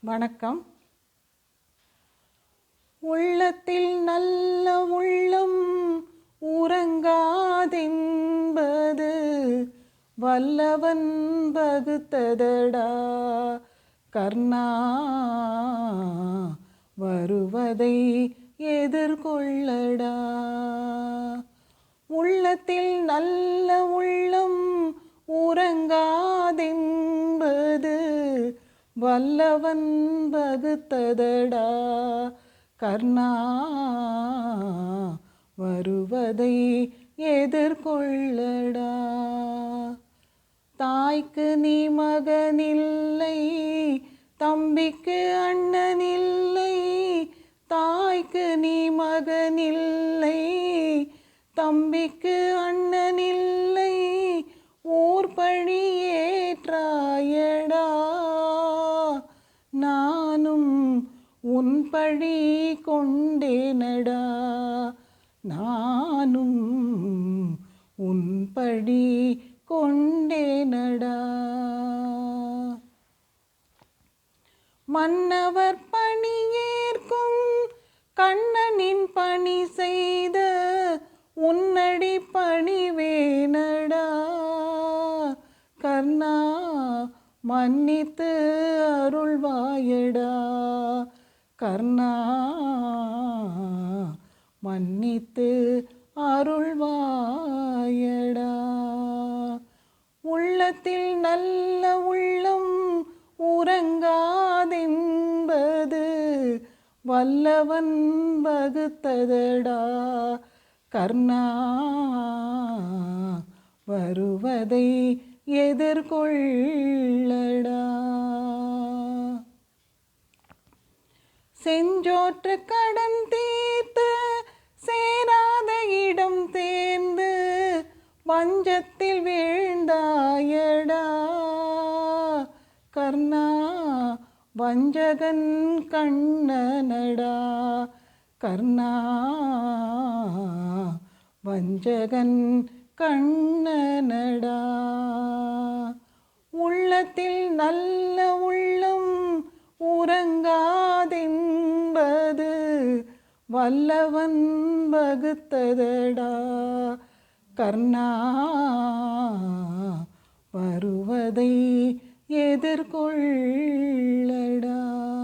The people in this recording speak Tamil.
வணக்கம். உள்ளத்தில் நல்ல உள்ளம் உறங்காதென்பது வல்லவன் வகுத்ததடா கர்ணா. வருவதை எதிர்கொள்ளடா. உள்ளத்தில் நல்ல உள்ளம் உறங்காதென்பது வல்லவன் வகுத்ததடா கர்ணா. வருவதை எதிர்கொள்ளடா. தாய்க்கு நீ மகனில்லை, தம்பிக்கு அண்ணனில்லை. தாய்க்கு நீ மகனில்லை, தம்பிக்கு அண்ணனில்லை. ஊர் பழி ஏற்றாயடா, நானும் உன் பழி கொண்டேனடா. நானும் உன் பழி கொண்டேனடா. மன்னவர் பணியேற்கும் கண்ணனின் பணி செய்த உன்னடி பணிவேனடா கர்ணா. மன்னித்து அருள்வாயடா கர்ணா. மன்னித்து அருள்வாயடா. உள்ளத்தில் நல்ல உள்ளம் உறங்காதென்பது வல்லவன் வகுத்ததடா கர்ணா. வருவதை எதிர்கொள்ளடா. செஞ்சோற்று கடன் தீர்த்து சேராத இடம் தேர்ந்து வஞ்சத்தில் வீழ்ந்தாயடா கர்ணா. வஞ்சகன் கண்ணனடா கர்ணா. வஞ்சகன் கண்ணனடா. உள்ளத்தில் நல்ல உள்ளம் உறங்காதென்பது வல்லவன் வகுத்ததடா கர்ணா. வருவதை எதிர்கொள்ளடா.